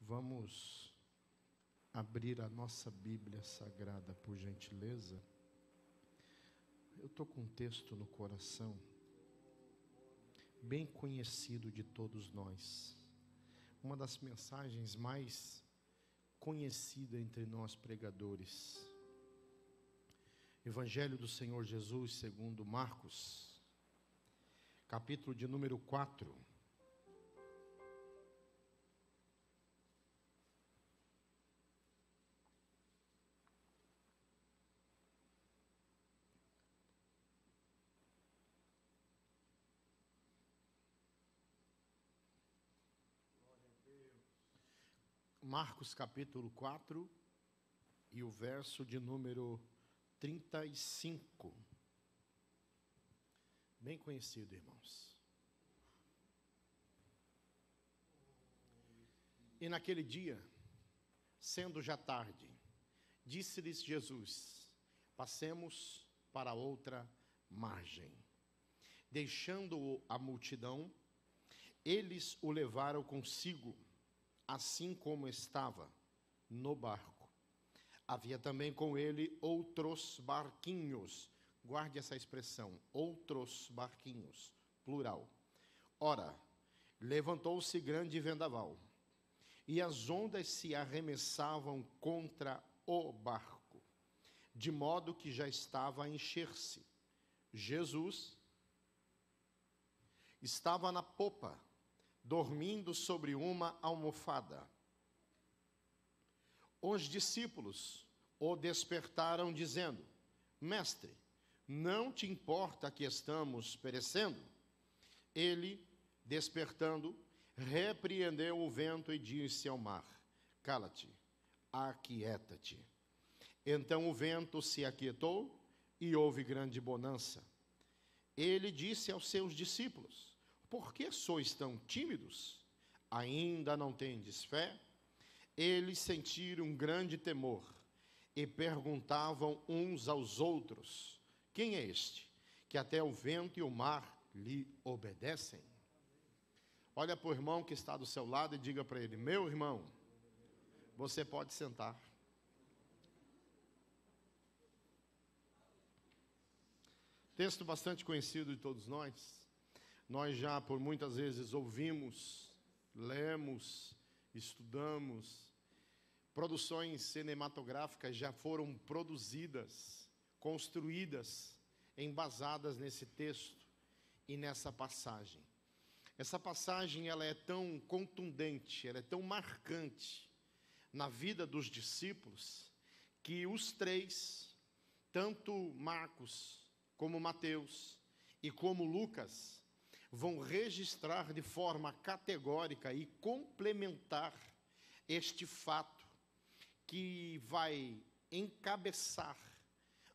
Vamos abrir a nossa Bíblia Sagrada, por gentileza. Eu estou com um texto no coração, bem conhecido de todos nós. Uma das mensagens mais conhecidas entre nós pregadores. Evangelho do Senhor Jesus, segundo Marcos, capítulo de número 4. Marcos capítulo 4 e o verso de número 35. Bem conhecido, irmãos. E naquele dia, sendo já tarde, disse-lhes Jesus: passemos para outra margem. Deixando a multidão, eles o levaram consigo, assim como estava no barco. Havia também com ele outros barquinhos. Guarde essa expressão, outros barquinhos, plural. Ora, levantou-se grande vendaval, e as ondas se arremessavam contra o barco, de modo que já estava a encher-se. Jesus estava na popa, dormindo sobre uma almofada. Os discípulos o despertaram, dizendo: Mestre, não te importa que estamos perecendo? Ele, despertando, repreendeu o vento e disse ao mar: Cala-te, aquieta-te. Então o vento se aquietou e houve grande bonança. Ele disse aos seus discípulos: Por que sois tão tímidos? Ainda não tendes fé? Eles sentiram um grande temor e perguntavam uns aos outros: Quem é este, que até o vento e o mar lhe obedecem? Olha para o irmão que está do seu lado e diga para ele: Meu irmão, você pode sentar. Texto bastante conhecido de todos nós. Nós já por muitas vezes ouvimos, lemos, estudamos. Produções cinematográficas já foram produzidas, construídas, embasadas nesse texto e nessa passagem. Essa passagem ela é tão contundente, ela é tão marcante na vida dos discípulos, que os três, tanto Marcos como Mateus e como Lucas, vão registrar de forma categórica e complementar este fato que vai encabeçar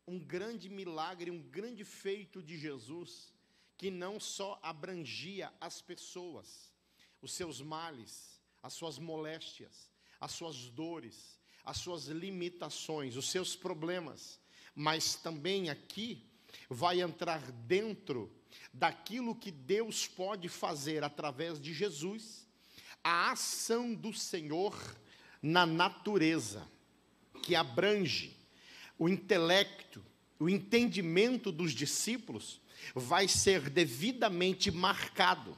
um grande milagre, um grande feito de Jesus, que não só abrangia as pessoas, os seus males, as suas moléstias, as suas dores, as suas limitações, os seus problemas, mas também aqui vai entrar dentro daquilo que Deus pode fazer através de Jesus, a ação do Senhor na natureza, que abrange o intelecto, o entendimento dos discípulos, vai ser devidamente marcado,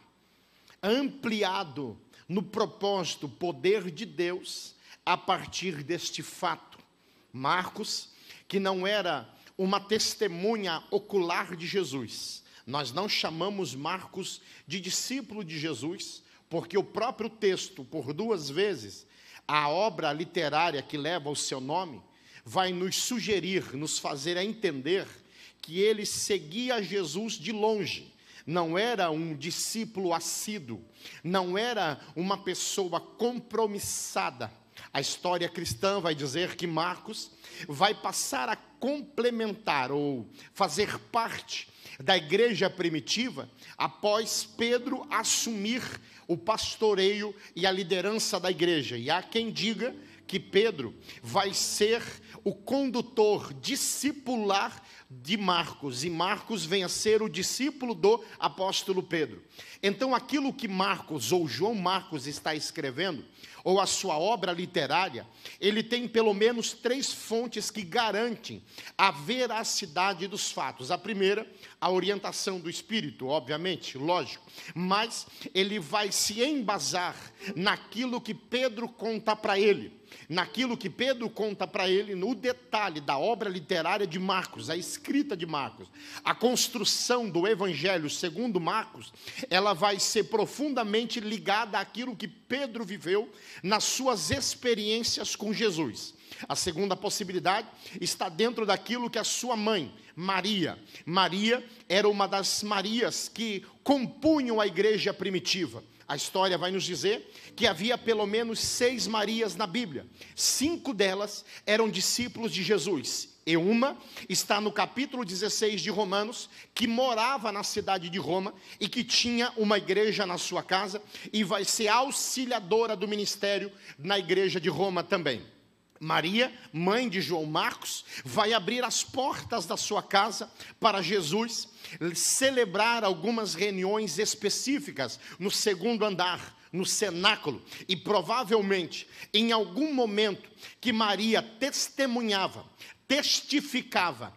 ampliado no propósito, poder de Deus, a partir deste fato. Marcos, que não era uma testemunha ocular de Jesus. Nós não chamamos Marcos de discípulo de Jesus, porque o próprio texto, por duas vezes, a obra literária que leva o seu nome, vai nos sugerir, nos fazer entender que ele seguia Jesus de longe. Não era um discípulo assíduo, não era uma pessoa compromissada. A história cristã vai dizer que Marcos vai passar a complementar ou fazer parte da igreja primitiva após Pedro assumir o pastoreio e a liderança da igreja. E há quem diga que Pedro vai ser o condutor discipular de Marcos, e Marcos vem a ser o discípulo do apóstolo Pedro. Então aquilo que Marcos ou João Marcos está escrevendo, ou a sua obra literária, ele tem pelo menos 3 fontes que garantem a veracidade dos fatos. A primeira, a orientação do Espírito, obviamente, lógico, mas ele vai se embasar naquilo que Pedro conta para ele. Naquilo que Pedro conta para ele, no detalhe da obra literária de Marcos, a escrita de Marcos, a construção do Evangelho segundo Marcos, ela vai ser profundamente ligada àquilo que Pedro viveu nas suas experiências com Jesus. A segunda possibilidade está dentro daquilo que a sua mãe, Maria era uma das Marias que compunham a igreja primitiva. A história vai nos dizer que havia pelo menos 6 Marias na Bíblia. 5 delas eram discípulos de Jesus. E uma está no capítulo 16 de Romanos, que morava na cidade de Roma e que tinha uma igreja na sua casa e vai ser auxiliadora do ministério na igreja de Roma também. Maria, mãe de João Marcos, vai abrir as portas da sua casa para Jesus celebrar algumas reuniões específicas no segundo andar, no cenáculo. E provavelmente, em algum momento que Maria testemunhava, testificava,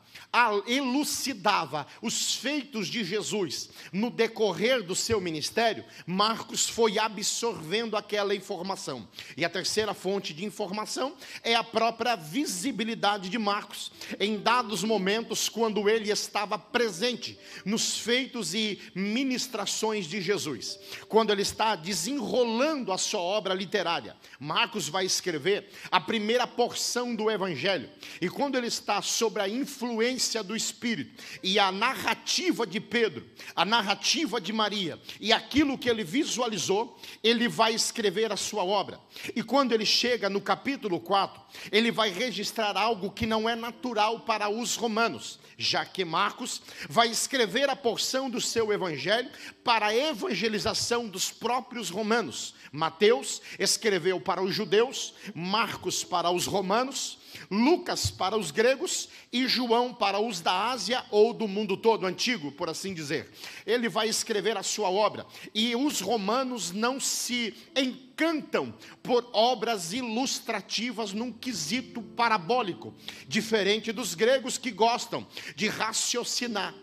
elucidava os feitos de Jesus no decorrer do seu ministério, Marcos foi absorvendo aquela informação. E a terceira fonte de informação é a própria visibilidade de Marcos, em dados momentos quando ele estava presente nos feitos e ministrações de Jesus. Quando ele está desenrolando a sua obra literária, Marcos vai escrever a primeira porção do Evangelho. E quando ele está sobre a influência do Espírito e a narrativa de Pedro, a narrativa de Maria e aquilo que ele visualizou, ele vai escrever a sua obra. E quando ele chega no capítulo 4, ele vai registrar algo que não é natural para os romanos, já que Marcos vai escrever a porção do seu evangelho para a evangelização dos próprios romanos. Mateus escreveu para os judeus, Marcos para os romanos, Lucas para os gregos e João para os da Ásia ou do mundo todo antigo, por assim dizer. Ele vai escrever a sua obra e os romanos não se encantam por obras ilustrativas num quesito parabólico, diferente dos gregos que gostam de raciocinar,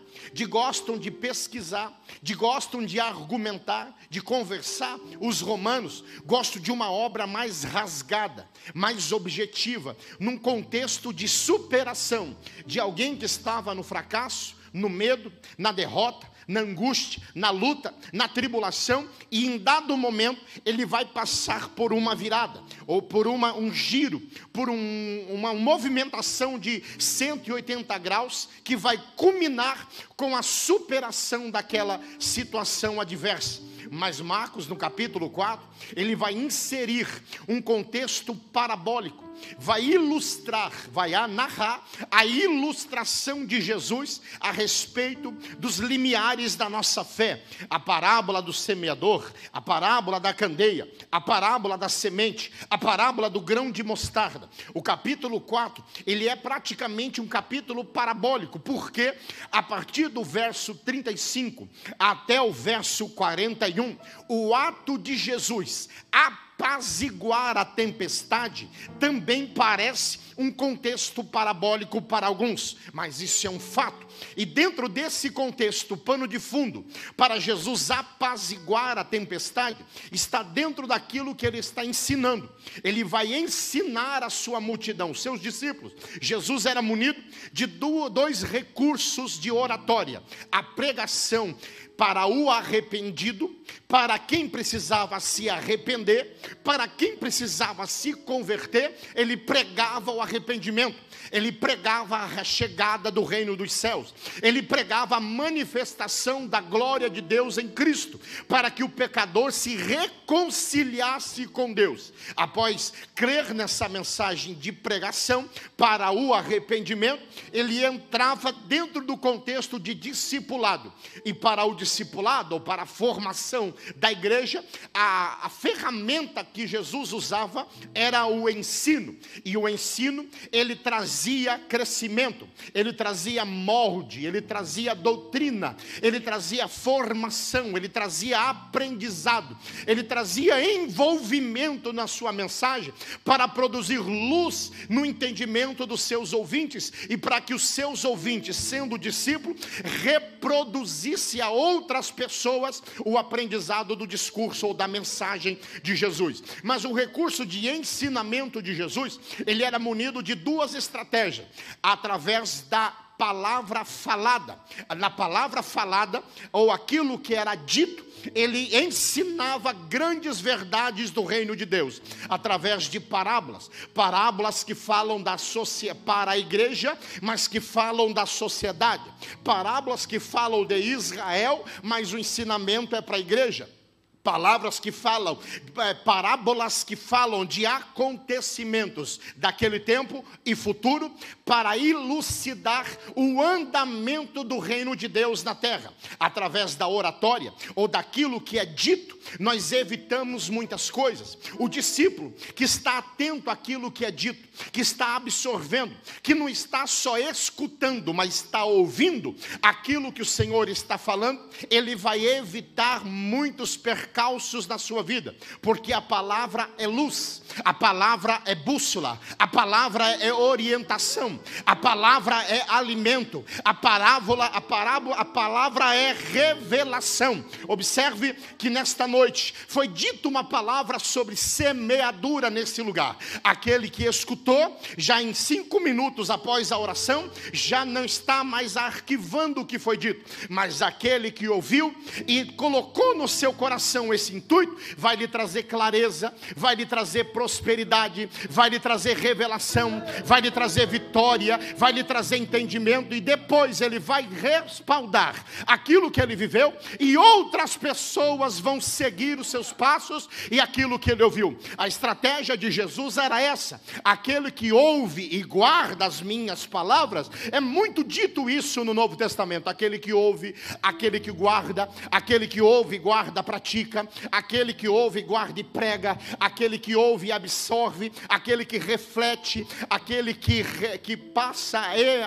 gostam de pesquisar, gostam de argumentar, de conversar. Os romanos gostam de uma obra mais rasgada, mais objetiva, num contexto de superação de alguém que estava no fracasso, no medo, na derrota, na angústia, na luta, na tribulação, e em dado momento ele vai passar por uma virada, ou por um giro, por uma movimentação de 180 graus, que vai culminar com a superação daquela situação adversa. Mas Marcos, no capítulo 4, ele vai inserir um contexto parabólico, vai ilustrar, vai narrar a ilustração de Jesus a respeito dos limiares da nossa fé. A parábola do semeador, a parábola da candeia, a parábola da semente, a parábola do grão de mostarda. O capítulo 4, ele é praticamente um capítulo parabólico, porque a partir do verso 35 até o verso 41, o ato de Jesus apaziguar a tempestade também parece um contexto parabólico para alguns, mas isso é um fato. E dentro desse contexto, pano de fundo para Jesus apaziguar a tempestade está dentro daquilo que ele está ensinando. Ele vai ensinar a sua multidão, seus discípulos. Jesus era munido de 2 recursos de oratória: a pregação para o arrependido, para quem precisava se arrepender, para quem precisava se converter. Ele pregava o arrependimento, ele pregava a chegada do reino dos céus, ele pregava a manifestação da glória de Deus em Cristo, para que o pecador se reconciliasse com Deus. Após crer nessa mensagem de pregação para o arrependimento, ele entrava dentro do contexto de discipulado, e para o discipulado ou para a formação da igreja, a ferramenta que Jesus usava era o ensino. E o ensino, ele trazia crescimento, ele trazia molde, ele trazia doutrina, ele trazia formação, ele trazia aprendizado, ele trazia envolvimento na sua mensagem para produzir luz no entendimento dos seus ouvintes e para que os seus ouvintes, sendo discípulos, reproduzisse a outras pessoas o aprendizado do discurso ou da mensagem de Jesus. Mas o recurso de ensinamento de Jesus, ele era munido de duas estratégias: através da palavra falada. Na palavra falada, ou aquilo que era dito, ele ensinava grandes verdades do reino de Deus, através de parábolas. Parábolas que falam para a igreja, mas que falam da sociedade. Parábolas que falam de Israel, mas o ensinamento é para a igreja. Parábolas que falam de acontecimentos daquele tempo e futuro, para elucidar o andamento do reino de Deus na terra. Através da oratória, ou daquilo que é dito, nós evitamos muitas coisas. O discípulo que está atento àquilo que é dito, que está absorvendo, que não está só escutando, mas está ouvindo aquilo que o Senhor está falando, ele vai evitar muitos percalços na sua vida, porque a palavra é luz, a palavra é bússola, a palavra é orientação, a palavra é alimento, a palavra é revelação. Observe que nesta noite foi dita uma palavra sobre semeadura nesse lugar. Aquele que escutou, já em 5 minutos após a oração, já não está mais arquivando o que foi dito, mas aquele que ouviu e colocou no seu coração esse intuito, vai lhe trazer clareza, vai lhe trazer prosperidade, vai lhe trazer revelação, vai lhe trazer vitória, vai lhe trazer entendimento, e depois ele vai respaldar aquilo que ele viveu, e outras pessoas vão seguir os seus passos e aquilo que ele ouviu. A estratégia de Jesus era essa: aquele que ouve e guarda as minhas palavras. É muito dito isso no Novo Testamento: aquele que ouve, aquele que guarda, aquele que ouve, guarda, pratica, aquele que ouve, guarda e prega, aquele que ouve e absorve, aquele que reflete, aquele que passa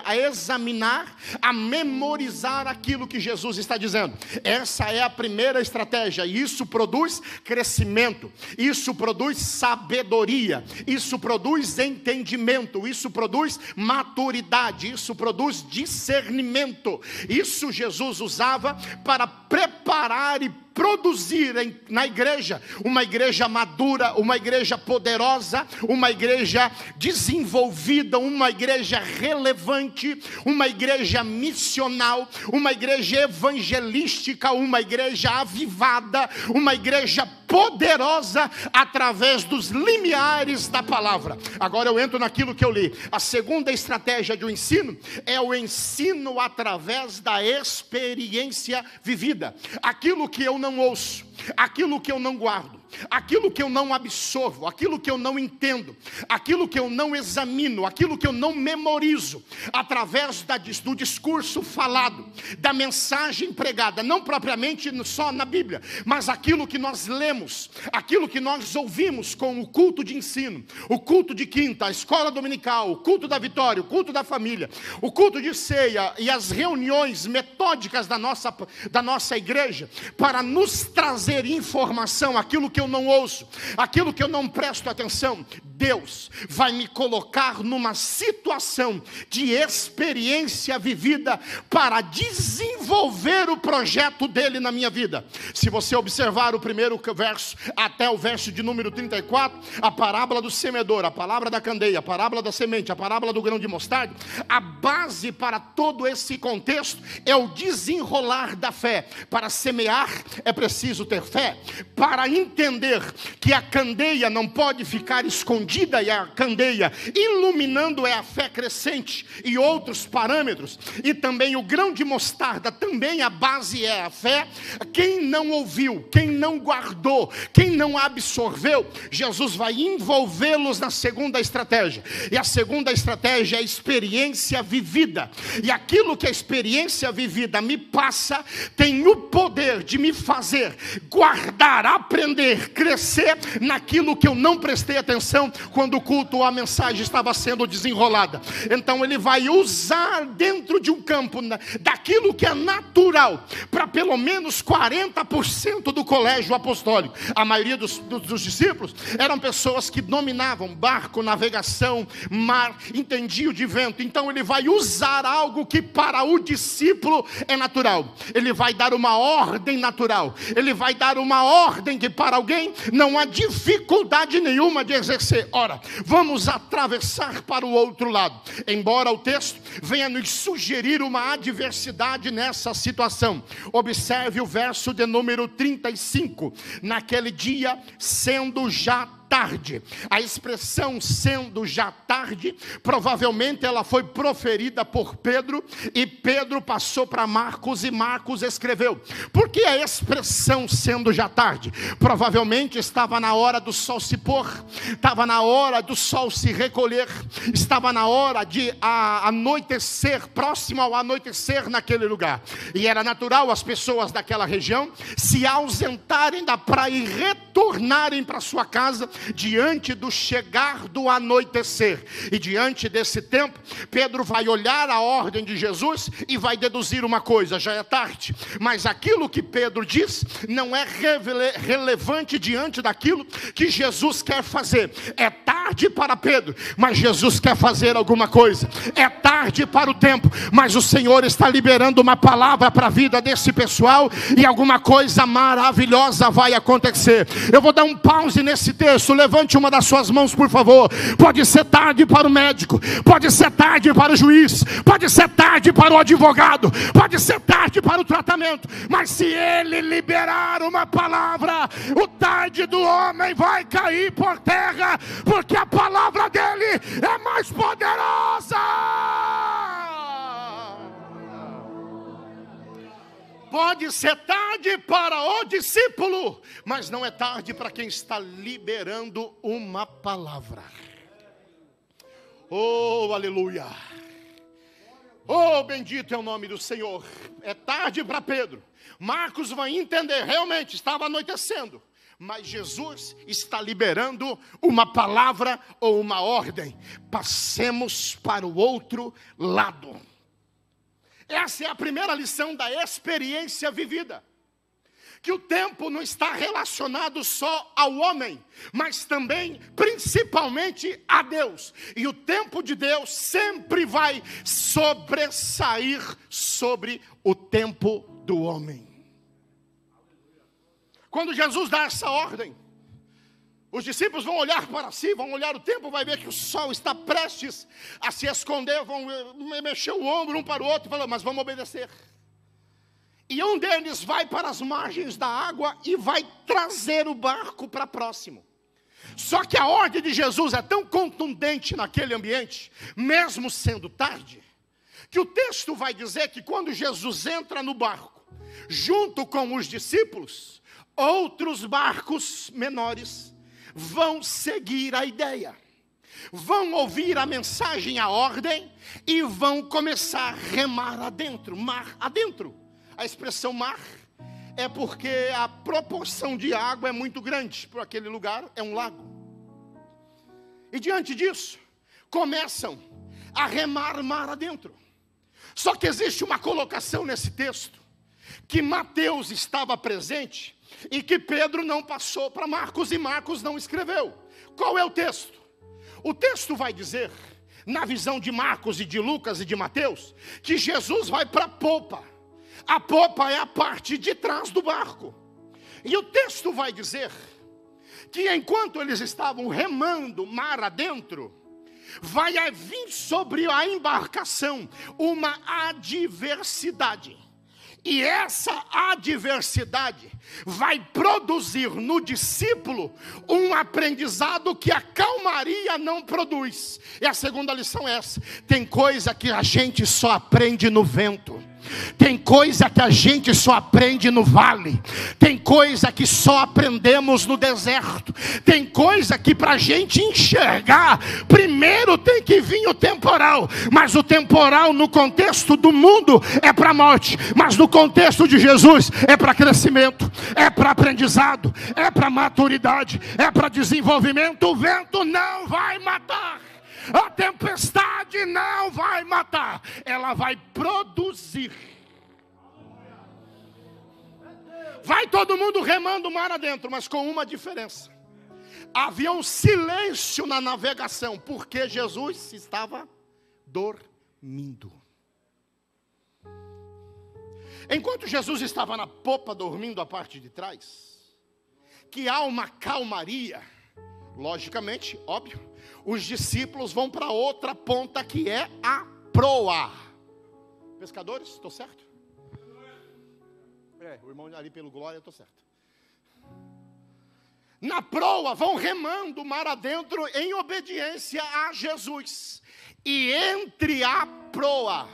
a examinar, a memorizar aquilo que Jesus está dizendo. Essa é a primeira estratégia, e isso produz crescimento, isso produz sabedoria, isso produz entendimento, isso produz maturidade, isso produz discernimento. Isso Jesus usava para preparar e produzir na igreja, uma igreja madura, uma igreja poderosa, uma igreja desenvolvida, uma igreja relevante, uma igreja missional, uma igreja evangelística, uma igreja avivada, uma igreja poderosa através dos limiares da palavra. Agora eu entro naquilo que eu li. A segunda estratégia do ensino é o ensino através da experiência vivida. Aquilo que eu não ouço, aquilo que eu não guardo, aquilo que eu não absorvo, aquilo que eu não entendo, aquilo que eu não examino, aquilo que eu não memorizo, através do discurso falado, da mensagem pregada, não propriamente só na Bíblia, mas aquilo que nós lemos, aquilo que nós ouvimos com o culto de ensino, o culto de quinta, a escola dominical, o culto da vitória, o culto da família, o culto de ceia e as reuniões metódicas da nossa igreja, para nos trazer informação, aquilo que eu não ouço, aquilo que eu não presto atenção. Deus vai me colocar numa situação de experiência vivida para desenvolver o projeto dele na minha vida. Se você observar o primeiro verso até o verso de número 34, a parábola do semeador, a palavra da candeia, a parábola da semente, a parábola do grão de mostarda, a base para todo esse contexto é o desenrolar da fé. Para semear é preciso ter ter fé para entender que a candeia não pode ficar escondida, e a candeia iluminando é a fé crescente e outros parâmetros, e também o grão de mostarda, também a base é a fé. Quem não ouviu, quem não guardou, quem não absorveu, Jesus vai envolvê-los na segunda estratégia, e a segunda estratégia é a experiência vivida, e aquilo que a experiência vivida me passa, tem o poder de me fazer guardar, aprender, crescer naquilo que eu não prestei atenção quando o culto ou a mensagem estava sendo desenrolada. Então ele vai usar dentro de um campo daquilo que é natural, para pelo menos 40% do colégio apostólico. A maioria dos discípulos eram pessoas que dominavam barco, navegação, mar, entendiam de vento. Então ele vai usar algo que para o discípulo é natural. Ele vai dar uma ordem natural. Ele vai dar uma ordem que para alguém não há dificuldade nenhuma de exercer. Ora, vamos atravessar para o outro lado. Embora o texto venha nos sugerir uma adversidade nessa situação. Observe o verso de número 35. Naquele dia, sendo já tarde. A expressão sendo já tarde, provavelmente ela foi proferida por Pedro, e Pedro passou para Marcos, e Marcos escreveu. Por que a expressão sendo já tarde? Provavelmente estava na hora do sol se pôr, estava na hora do sol se recolher, estava na hora de anoitecer, próximo ao anoitecer naquele lugar, e era natural as pessoas daquela região se ausentarem da praia e retornarem para sua casa diante do chegar do anoitecer. E diante desse tempo, Pedro vai olhar a ordem de Jesus e vai deduzir uma coisa: já é tarde. Mas aquilo que Pedro diz não é relevante diante daquilo que Jesus quer fazer. É tarde para Pedro, mas Jesus quer fazer alguma coisa. É tarde para o tempo, mas o Senhor está liberando uma palavra para a vida desse pessoal, e alguma coisa maravilhosa vai acontecer. Eu vou dar um pause nesse texto. Levante uma das suas mãos, por favor. Pode ser tarde para o médico, pode ser tarde para o juiz, pode ser tarde para o advogado, pode ser tarde para o tratamento, mas se ele liberar uma palavra, o tarde do homem vai cair por terra, porque a palavra dele é mais poderosa. Pode ser tarde para o discípulo, mas não é tarde para quem está liberando uma palavra. Oh, aleluia. Oh, bendito é o nome do Senhor. É tarde para Pedro. Marcos vai entender, realmente estava anoitecendo, mas Jesus está liberando uma palavra ou uma ordem. Passemos para o outro lado. Essa é a primeira lição da experiência vivida. Que o tempo não está relacionado só ao homem, mas também, principalmente, a Deus. E o tempo de Deus sempre vai sobressair sobre o tempo do homem. Quando Jesus dá essa ordem, os discípulos vão olhar para si, vão olhar o tempo, vai ver que o sol está prestes a se esconder, vão mexer o ombro um para o outro e falar: mas vamos obedecer. E um deles vai para as margens da água e vai trazer o barco para próximo. Só que a ordem de Jesus é tão contundente naquele ambiente, mesmo sendo tarde, que o texto vai dizer que quando Jesus entra no barco, junto com os discípulos, outros barcos menores vão seguir a ideia, vão ouvir a mensagem, a ordem, e vão começar a remar adentro, mar adentro. A expressão mar é porque a proporção de água é muito grande, por aquele lugar é um lago. E diante disso, começam a remar mar adentro. Só que existe uma colocação nesse texto, que Mateus estava presente, e que Pedro não passou para Marcos, e Marcos não escreveu. Qual é o texto? O texto vai dizer, na visão de Marcos e de Lucas e de Mateus, que Jesus vai para a popa. A popa é a parte de trás do barco. E o texto vai dizer que enquanto eles estavam remando mar adentro, vai vir sobre a embarcação uma adversidade. E essa adversidade vai produzir no discípulo um aprendizado que a calmaria não produz. E a segunda lição é essa: tem coisa que a gente só aprende no vento. Tem coisa que a gente só aprende no vale. Tem coisa que só aprendemos no deserto. Tem coisa que para a gente enxergar, primeiro tem que vir o temporal. Mas o temporal no contexto do mundo é para a morte. Mas no contexto de Jesus é para crescimento, é para aprendizado, é para maturidade, é para desenvolvimento. O vento não vai matar. A tempestade não vai matar, ela vai produzir. Vai todo mundo remando o mar adentro, mas com uma diferença: havia um silêncio na navegação, porque Jesus estava dormindo. Enquanto Jesus estava na popa dormindo a parte de trás, que há uma calmaria, logicamente, óbvio, os discípulos vão para outra ponta, que é a proa. Pescadores, estou certo? O irmão ali pelo glória, estou certo. Na proa vão remando o mar adentro em obediência a Jesus. E entre a proa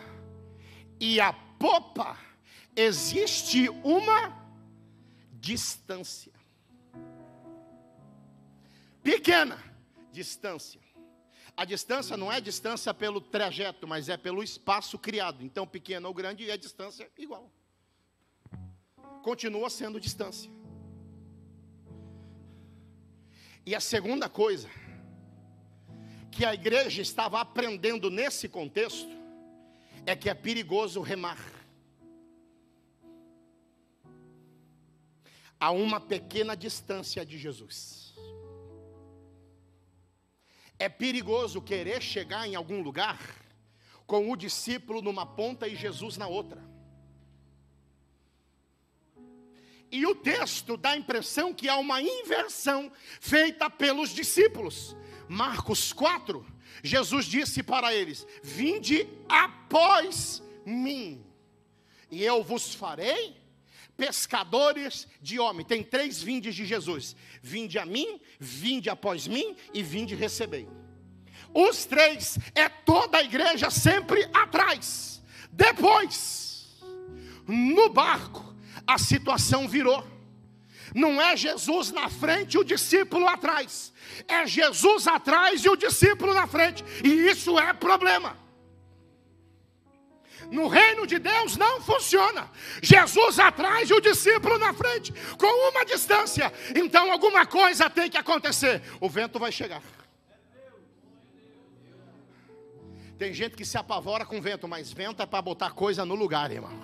e a popa existe uma distância. Pequena distância. A distância não é distância pelo trajeto, mas é pelo espaço criado. Então, pequeno ou grande, é distância igual. Continua sendo distância. E a segunda coisa que a igreja estava aprendendo nesse contexto é que é perigoso remar a uma pequena distância de Jesus. É perigoso querer chegar em algum lugar com o discípulo numa ponta e Jesus na outra. E o texto dá a impressão que há uma inversão feita pelos discípulos. Marcos 4, Jesus disse para eles: vinde após mim, e eu vos farei pescadores de homem. Tem 3 vindes de Jesus: vinde a mim, vinde após mim e vinde recebei. Os 3 é toda a igreja sempre atrás. Depois, no barco, a situação virou. Não é Jesus na frente e o discípulo atrás. É Jesus atrás e o discípulo na frente. E isso é problema. No reino de Deus não funciona. Jesus atrás e o discípulo na frente, com uma distância. Então alguma coisa tem que acontecer. O vento vai chegar. Tem gente que se apavora com vento, mas vento é para botar coisa no lugar, irmão.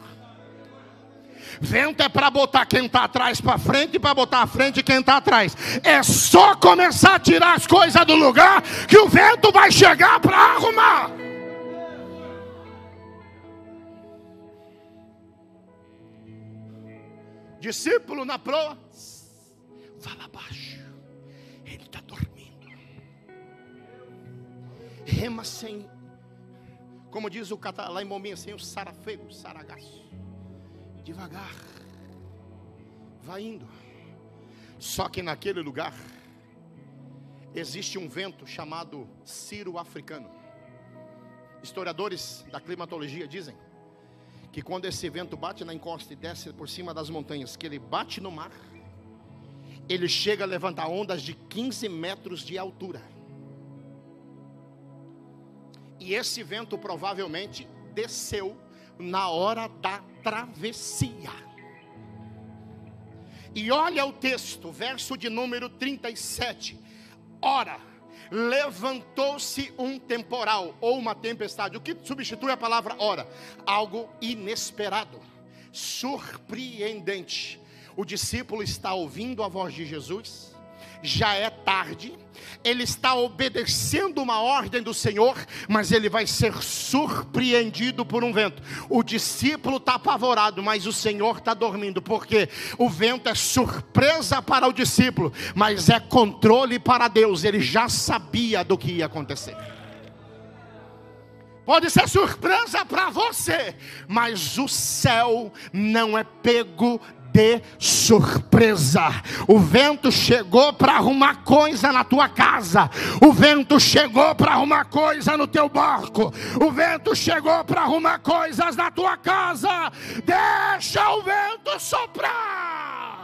Vento é para botar quem está atrás para frente e para botar à frente quem está atrás. É só começar a tirar as coisas do lugar que o vento vai chegar para arrumar. Discípulo na proa, vá lá abaixo, ele está dormindo. Rema sem, como diz o lá em Mominha, sem o sarafego, saragaço. Devagar, vai indo. Só que naquele lugar existe um vento chamado Ciro africano. Historiadores da climatologia dizem que quando esse vento bate na encosta e desce por cima das montanhas, que ele bate no mar, ele chega a levantar ondas de 15 metros de altura. E esse vento provavelmente desceu na hora da travessia. E olha o texto, verso de número 37. Ora, levantou-se um temporal ou uma tempestade. O que substitui a palavra ora? Algo inesperado, surpreendente. O discípulo está ouvindo a voz de Jesus, já é tarde, ele está obedecendo uma ordem do Senhor, mas ele vai ser surpreendido por um vento. O discípulo está apavorado, mas o Senhor está dormindo, porque o vento é surpresa para o discípulo, mas é controle para Deus. Ele já sabia do que ia acontecer. Pode ser surpresa para você, mas o céu não é pego de surpresa. O vento chegou para arrumar coisa na tua casa. O vento chegou para arrumar coisa no teu barco. O vento chegou para arrumar coisas na tua casa. Deixa o vento soprar.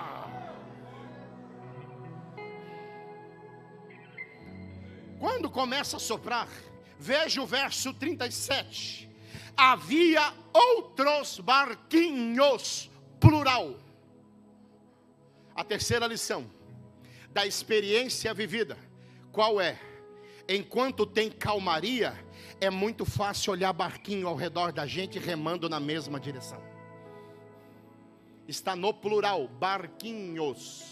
Quando começa a soprar, veja o verso 37. Havia outros barquinhos, plural. A terceira lição da experiência vivida, qual é? Enquanto tem calmaria, é muito fácil olhar barquinho ao redor da gente remando na mesma direção. Está no plural, barquinhos.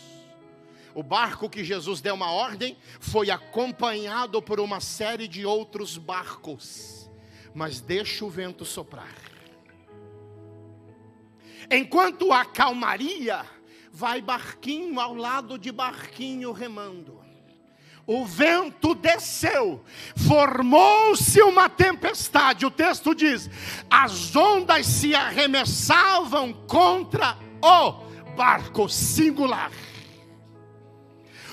O barco que Jesus deu uma ordem foi acompanhado por uma série de outros barcos. Mas deixa o vento soprar. Enquanto há calmaria, vai barquinho ao lado de barquinho remando. O vento desceu, formou-se uma tempestade. O texto diz: as ondas se arremessavam contra o barco, singular.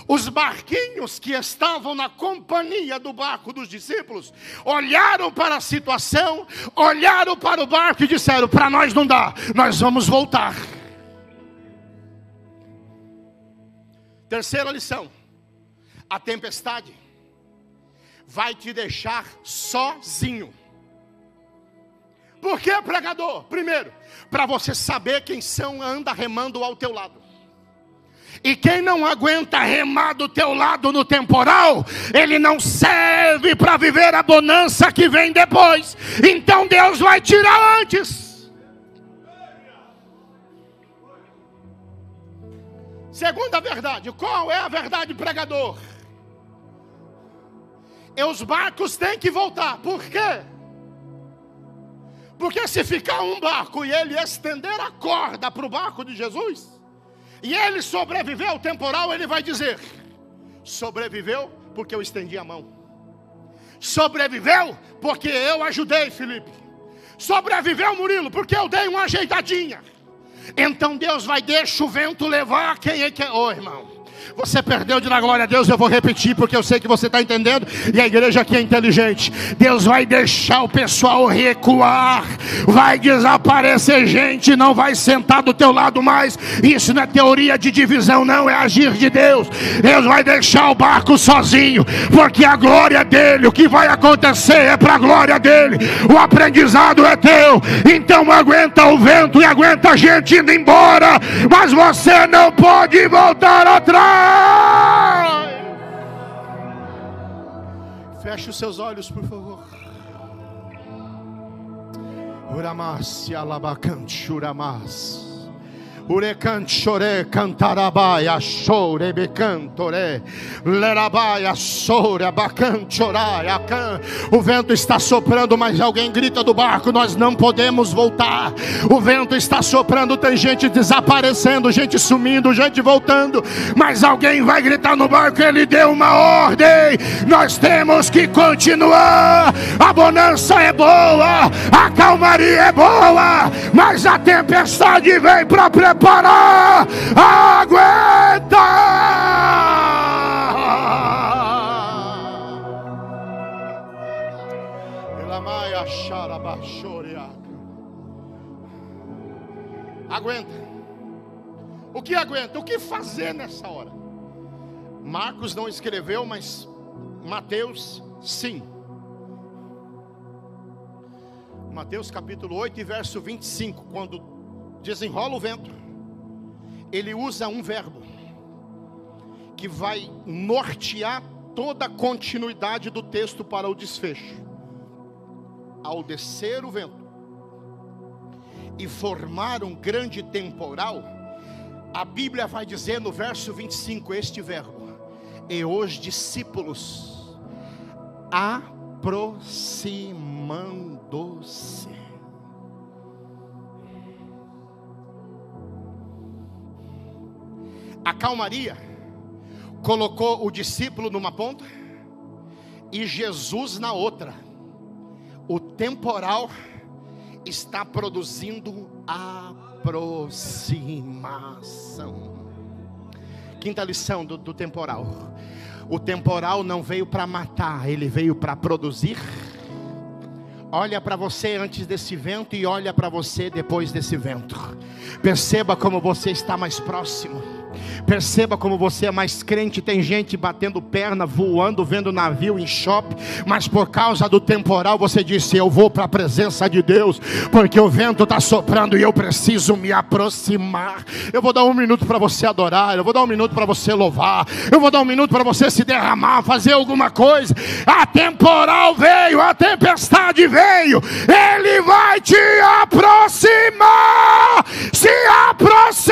Os barquinhos que estavam na companhia do barco dos discípulos olharam para a situação, olharam para o barco e disseram: para nós não dá, nós vamos voltar. Terceira lição: a tempestade vai te deixar sozinho. Por que, pregador? Primeiro, para você saber quem anda remando ao teu lado. E quem não aguenta remar do teu lado no temporal, ele não serve para viver a bonança que vem depois. Então Deus vai tirar antes. Segunda verdade. Qual é a verdade, pregador? Os barcos têm que voltar. Por quê? Porque se ficar um barco e ele estender a corda para o barco de Jesus, e ele sobreviveu ao temporal, ele vai dizer: sobreviveu porque eu estendi a mão. Sobreviveu porque eu ajudei Felipe. Sobreviveu Murilo porque eu dei uma ajeitadinha. Então Deus vai deixar o vento levar quem ele quer. Ô irmão, você perdeu de dar glória a Deus. Eu vou repetir porque eu sei que você está entendendo. E a igreja aqui é inteligente. Deus vai deixar o pessoal recuar. Vai desaparecer gente. Não vai sentar do teu lado mais. Isso não é teoria de divisão, não. É agir de Deus. Deus vai deixar o barco sozinho. Porque a glória dele, o que vai acontecer é para a glória dele. O aprendizado é teu. Então aguenta o vento e aguenta a gente indo embora. Mas você não pode voltar atrás. Feche os seus olhos, por favor. Uramas, alabacante, uramas. Urecanchore cantarabaia chore becantore lerabaia sore abacanchoraia can. O vento está soprando, mas alguém grita do barco: nós não podemos voltar. O vento está soprando, tem gente desaparecendo, gente sumindo, gente voltando, mas alguém vai gritar no barco: ele deu uma ordem, nós temos que continuar. A bonança é boa, a calmaria é boa, mas a tempestade vem para preparar. Aguenta! Aguenta. O que aguenta? O que fazer nessa hora? Marcos não escreveu, mas Mateus sim. Mateus capítulo 8 e verso 25, quando desenrola o vento, ele usa um verbo que vai nortear toda a continuidade do texto para o desfecho. Ao descer o vento e formar um grande temporal, a Bíblia vai dizer no verso 25 este verbo: e os discípulos aproximando-se. A calmaria colocou o discípulo numa ponta e Jesus na outra. O temporal está produzindo aproximação. Quinta lição do temporal. O temporal não veio para matar, ele veio para produzir. Olha para você antes desse vento e olha para você depois desse vento. Perceba como você está mais próximo. Perceba como você é mais crente. Tem gente batendo perna, voando, vendo navio em shopping, mas por causa do temporal você disse: eu vou para a presença de Deus, porque o vento está soprando e eu preciso me aproximar. Eu vou dar um minuto para você adorar, eu vou dar um minuto para você louvar, eu vou dar um minuto para você se derramar, fazer alguma coisa. A temporal veio, a tempestade veio, ele vai te aproximar. Se aproxima.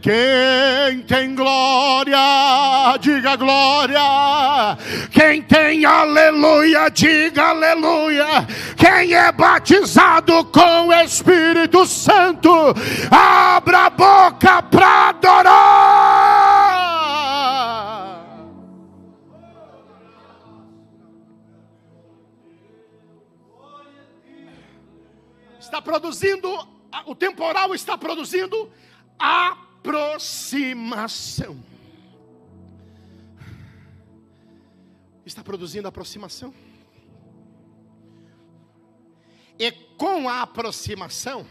Quem tem glória, diga glória. Quem tem aleluia, diga aleluia. Quem é batizado com o Espírito Santo, abra a boca para adorar. Está produzindo, o temporal está produzindo aproximação. Está produzindo aproximação. E com a aproximação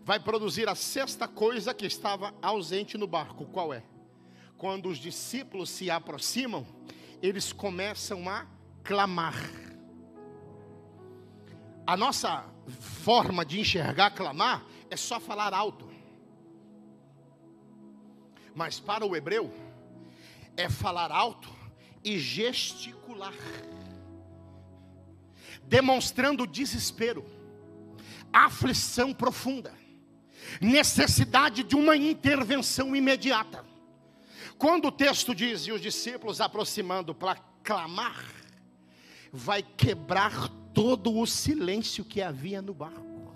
vai produzir a sexta coisa que estava ausente no barco. Qual é? Quando os discípulos se aproximam, eles começam a clamar. A nossa forma de enxergar clamar é só falar alto. Mas para o hebreu é falar alto e gesticular, demonstrando desespero, aflição profunda, necessidade de uma intervenção imediata. Quando o texto diz: e os discípulos aproximando para clamar, vai quebrar todo o silêncio que havia no barco.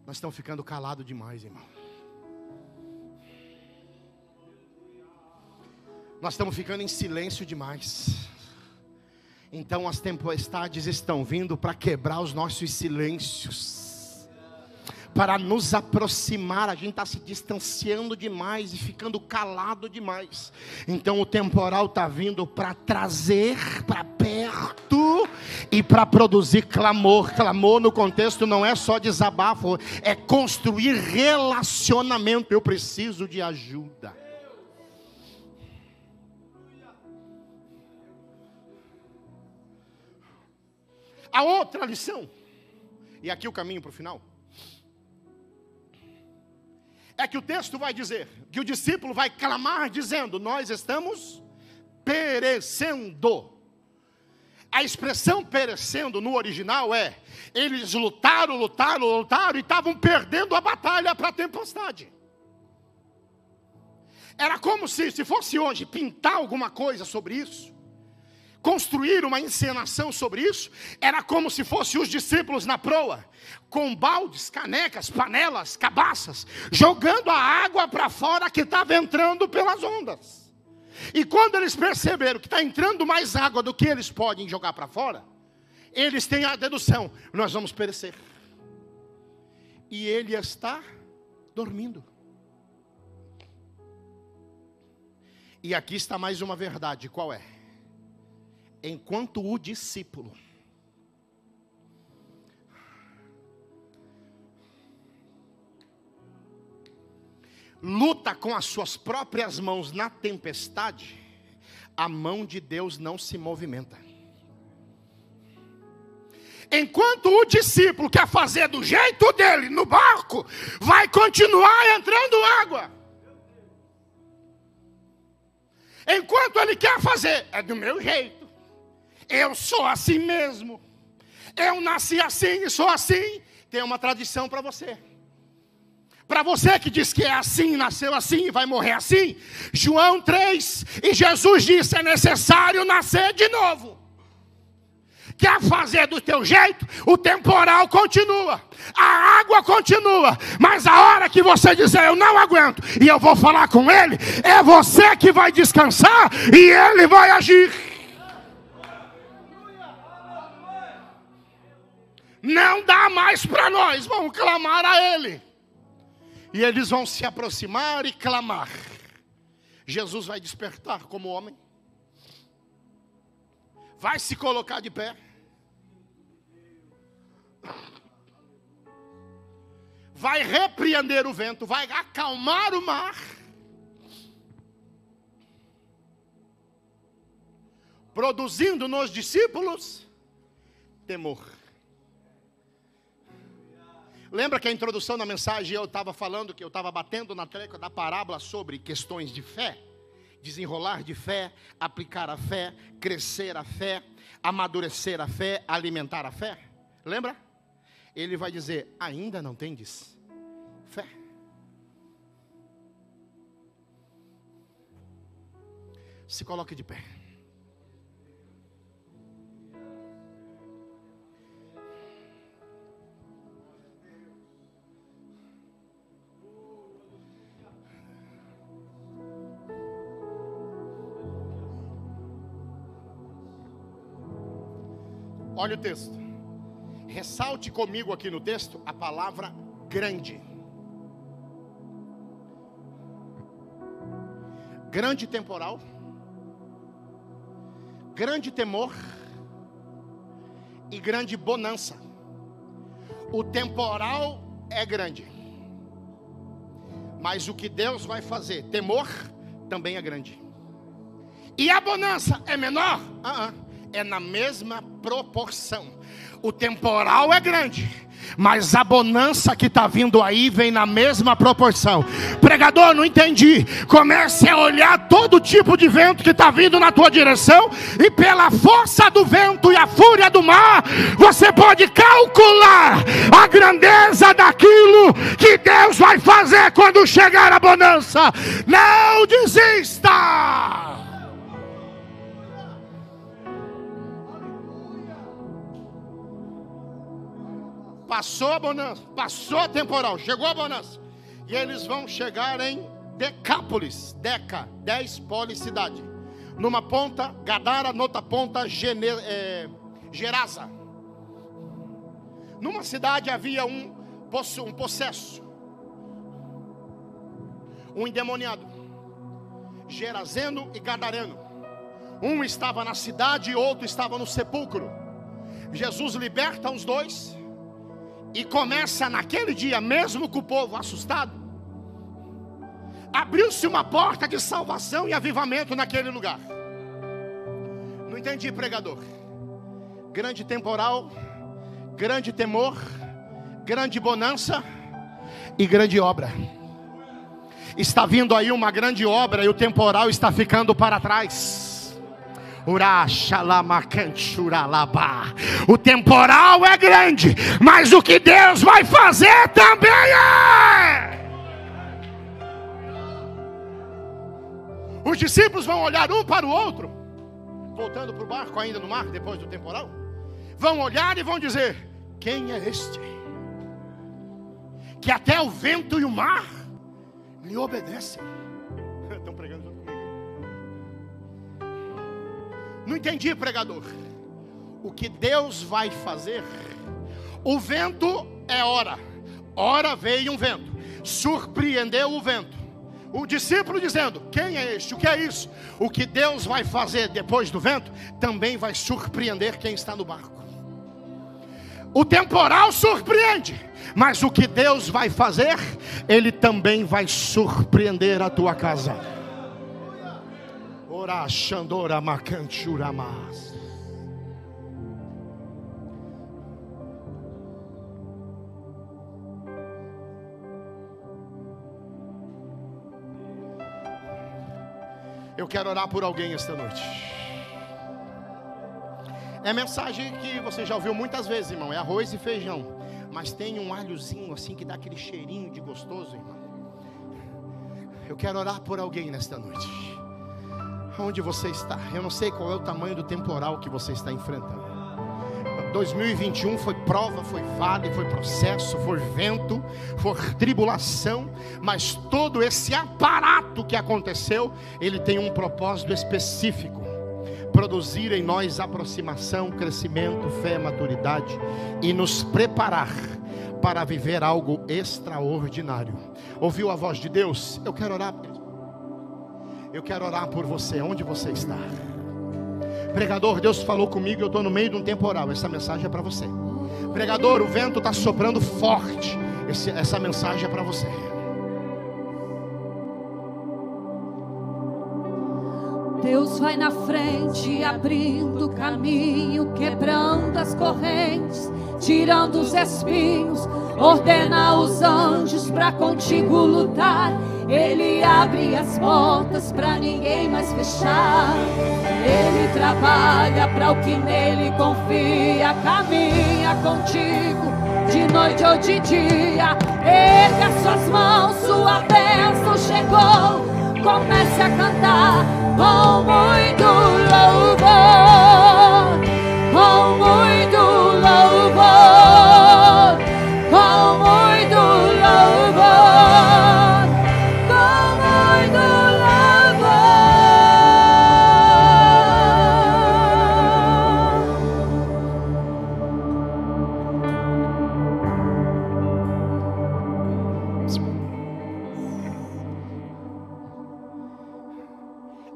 Nós estamos ficando calados demais, irmão. Nós estamos ficando em silêncio demais. Então as tempestades estão vindo para quebrar os nossos silêncios, para nos aproximar. A gente está se distanciando demais e ficando calado demais. Então o temporal está vindo para trazer para perto e para produzir clamor. Clamor no contexto não é só desabafo, é construir relacionamento. Eu preciso de ajuda. A outra lição, e aqui o caminho para o final, é que o texto vai dizer que o discípulo vai clamar dizendo: nós estamos perecendo. A expressão perecendo no original é: eles lutaram e estavam perdendo a batalha para a tempestade. Era como se fosse hoje pintar alguma coisa sobre isso, construir uma encenação sobre isso. Era como se fossem os discípulos na proa, com baldes, canecas, panelas, cabaças, jogando a água para fora que estava entrando pelas ondas. E quando eles perceberam que está entrando mais água do que eles podem jogar para fora, eles têm a dedução: nós vamos perecer. E ele está dormindo. E aqui está mais uma verdade. Qual é? Enquanto o discípulo luta com as suas próprias mãos na tempestade, a mão de Deus não se movimenta. Enquanto o discípulo quer fazer do jeito dele no barco, vai continuar entrando água. Enquanto ele quer fazer, é do meu jeito. Eu sou assim mesmo. Eu nasci assim e sou assim. Tem uma tradição para você. Para você que diz que é assim, nasceu assim e vai morrer assim. João 3, e Jesus disse: é necessário nascer de novo. Quer fazer do teu jeito? O temporal continua, a água continua, mas a hora que você dizer: eu não aguento e eu vou falar com ele, é você que vai descansar e ele vai agir. não dá mais para nós, vamos clamar a Ele. E eles vão se aproximar e clamar. Jesus vai despertar como homem, vai se colocar de pé, vai repreender o vento, vai acalmar o mar, produzindo nos discípulos temor. Lembra que a introdução da mensagem eu estava falando que eu estava batendo na tecla da parábola sobre questões de fé? Desenrolar de fé, aplicar a fé, crescer a fé, amadurecer a fé, alimentar a fé. Lembra? Ele vai dizer, ainda não tendes fé? Se coloque de pé. Olha o texto. Ressalte comigo aqui no texto a palavra grande. Grande temporal, grande temor e grande bonança. O temporal é grande, mas o que Deus vai fazer, temor, também é grande. E a bonança é menor? É na mesma proporção. O temporal é grande, mas a bonança que está vindo aí vem na mesma proporção. Pregador, não entendi. Comece a olhar todo tipo de vento que está vindo na tua direção, e pela força do vento e a fúria do mar, você pode calcular a grandeza daquilo que Deus vai fazer quando chegar a bonança. Não desista. Passou a bonança, passou a temporal, chegou a bonança. E eles vão chegar em Decápolis, 10 policidade. Numa ponta, Gadara, noutra ponta, Gerasa. Numa cidade havia um possesso, um endemoniado, Gerazeno e Gadareno. Um estava na cidade e outro estava no sepulcro. Jesus liberta os dois. E começa naquele dia, mesmo com o povo assustado, abriu-se uma porta de salvação e avivamento naquele lugar. Não entendi, pregador. Grande temporal, grande temor, grande bonança e grande obra. Está vindo aí uma grande obra e o temporal está ficando para trás. O temporal é grande, mas o que Deus vai fazer também é. Os discípulos vão olhar um para o outro, voltando para o barco ainda no mar, depois do temporal. Vão olhar e vão dizer, quem é este? Que até o vento e o mar lhe obedecem. Estão pregando junto comigo. Não entendi, pregador. O que Deus vai fazer? O vento é ora veio um vento, surpreendeu o vento. O discípulo dizendo, quem é este? O que é isso? O que Deus vai fazer depois do vento também vai surpreender quem está no barco. O temporal surpreende, mas o que Deus vai fazer, Ele também vai surpreender a tua casa. Xandora Macanchuramas. Eu quero orar por alguém esta noite. É mensagem que você já ouviu muitas vezes, irmão. É arroz e feijão, mas tem um alhozinho assim que dá aquele cheirinho de gostoso, irmão. Eu quero orar por alguém nesta noite. Onde você está? Eu não sei qual é o tamanho do temporal que você está enfrentando. 2021 foi prova, foi vale, foi processo, foi vento, foi tribulação. Mas todo esse aparato que aconteceu, ele tem um propósito específico. produzir em nós aproximação, crescimento, fé, maturidade e nos preparar para viver algo extraordinário. Ouviu a voz de Deus? Eu quero orar por você, onde você está. Pregador, Deus falou comigo, eu estou no meio de um temporal. Essa mensagem é para você. Pregador, o vento está soprando forte. Essa mensagem é para você. Deus vai na frente, abrindo o caminho, quebrando as correntes, tirando os espinhos, ordena os anjos para contigo lutar. Ele abre as portas para ninguém mais fechar. Ele trabalha para o que nele confia, caminha contigo de noite ou de dia. Erga suas mãos, sua bênção chegou. Comece a cantar com muito louvor, com muito louvor, com muito louvor, com muito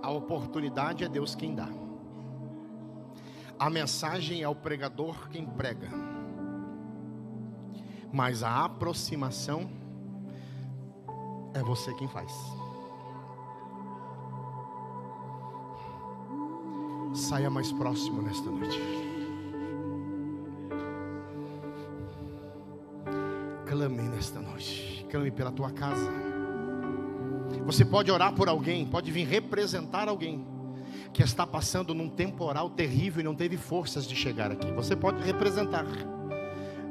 A oportunidade é Deus quem dá. A mensagem é o pregador quem prega. Mas a aproximação é você quem faz. Saia mais próximo nesta noite. Clame nesta noite. Clame pela tua casa. Você pode orar por alguém, pode vir representar alguém que está passando num temporal terrível e não teve forças de chegar aqui. Você pode representar.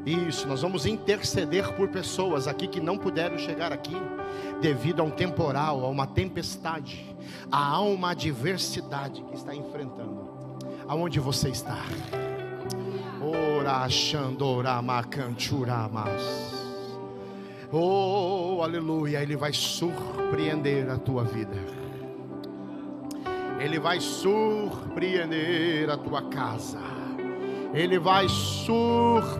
Isso, nós vamos interceder por pessoas aqui que não puderam chegar aqui devido a um temporal, a uma tempestade, a uma adversidade que está enfrentando. Aonde você está? Ora Xandora Macanchuramas. Oh, aleluia. Ele vai surpreender a tua vida. Ele vai surpreender a tua casa. Ele vai surpreender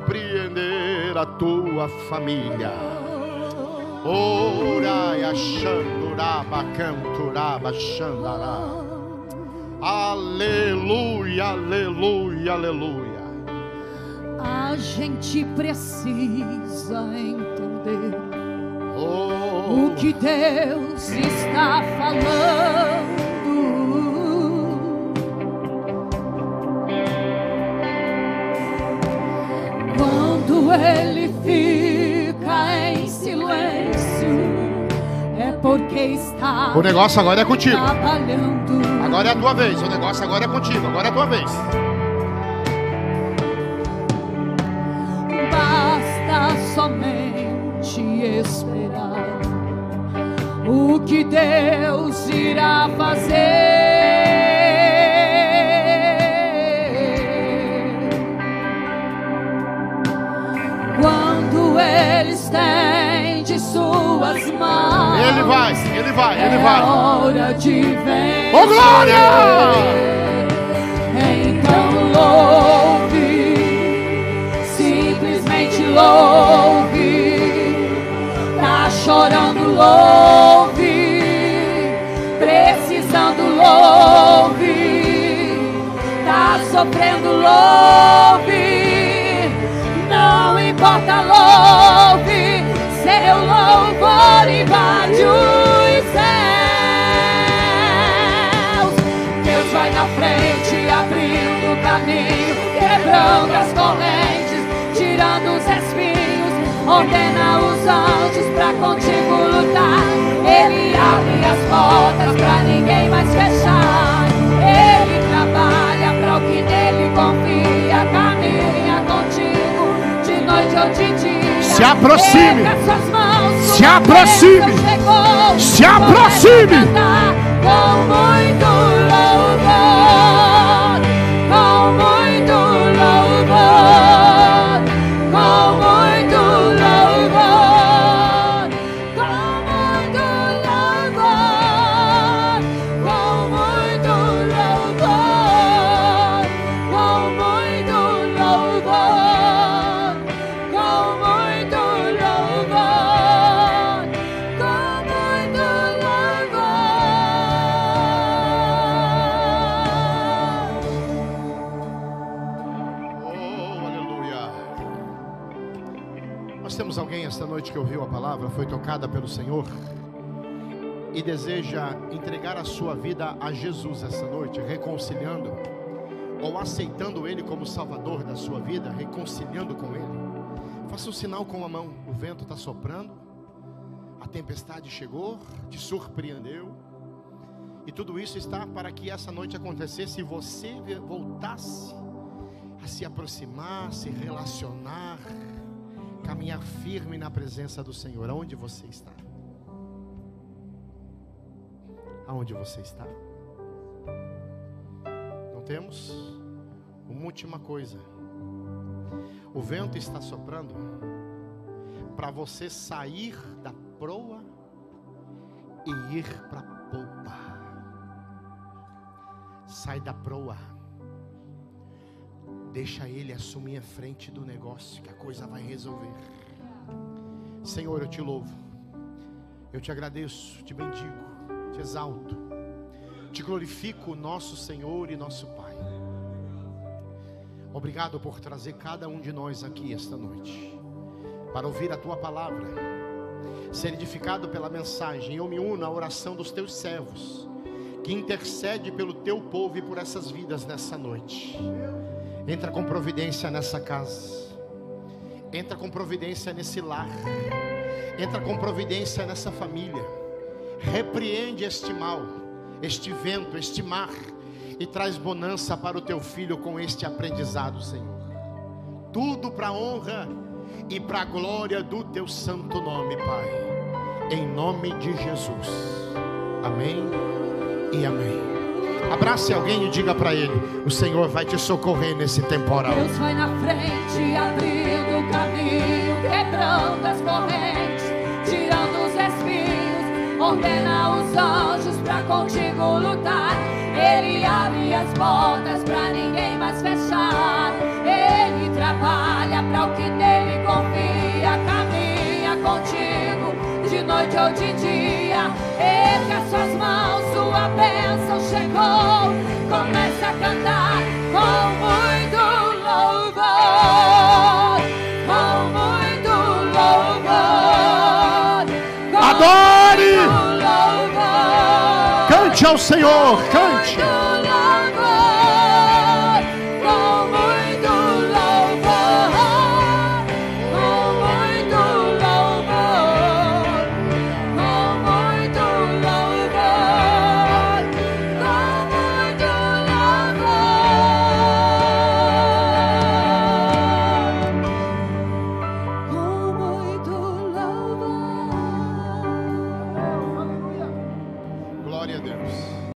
a tua família. Ora Yaxanduraba Canturaba Xandará. Aleluia, aleluia, aleluia. A gente precisa entender o que Deus está falando. Quando Ele fica em silêncio, é porque está. O negócio agora é contigo. Trabalhando. Agora é a tua vez. O negócio agora é contigo. Agora é a tua vez. Basta somente esperar o que Deus irá fazer. Quando Ele estende suas mãos, Ele vai. é hora de vencer. Oh, glória! Então louve, simplesmente louve. Tá chorando, louve. Precisando, louve. Tá sofrendo, louve. Não importa, louve. Seu louvor invade os céus. Deus vai na frente, abrindo o caminho, quebrando as correntes, tirando os espinhos, ordena os anjos pra contigo lutar. Ele abre as portas pra ninguém mais fechar. Ele trabalha pra o que nele confia, caminha contigo de noite ou de dia. Se aproxime. Se aproxime. Chegou, se aproxime. Com muito louvor, com muito louvor, com muito louvor, com muito louvor, com muito louvor. temos alguém esta noite que ouviu a palavra, foi tocada pelo Senhor e deseja entregar a sua vida a Jesus essa noite, reconciliando ou aceitando Ele como Salvador da sua vida, reconciliando com Ele. Faça um sinal com a mão. O vento está soprando, a tempestade chegou, te surpreendeu, e tudo isso está para que essa noite acontecesse e você voltasse a se aproximar, se relacionar, caminhar firme na presença do Senhor. Aonde você está? Aonde você está? Não temos? Uma última coisa. O vento está soprando para você sair da proa e ir para a polpa. Sai da proa. Deixa Ele assumir a frente do negócio, que a coisa vai resolver. Senhor, eu te louvo, eu te agradeço, te bendigo, te exalto, te glorifico, nosso Senhor e nosso Pai. Obrigado por trazer cada um de nós aqui esta noite, para ouvir a Tua palavra, ser edificado pela mensagem. Eu me uno à oração dos Teus servos, que intercede pelo Teu povo e por essas vidas nessa noite. Entra com providência nessa casa, entra com providência nesse lar, entra com providência nessa família. Repreende este mal, este vento, este mar, e traz bonança para o teu filho com este aprendizado, Senhor. Tudo para a honra e para a glória do teu santo nome, Pai, em nome de Jesus. Amém e amém. Abrace alguém e diga para ele: o Senhor vai te socorrer nesse temporal. Deus vai na frente, abrindo o caminho, quebrando as correntes, tirando os espinhos, ordena os anjos para contigo lutar. Ele abre as portas para ninguém mais fechar. Ele trabalha para o que nele confia, caminha contigo de noite ou de dia. Erga suas mãos, sua bênção chegou. Comece a cantar com muito louvor, com muito louvor, com adore, muito louvor. cante ao Senhor, cante.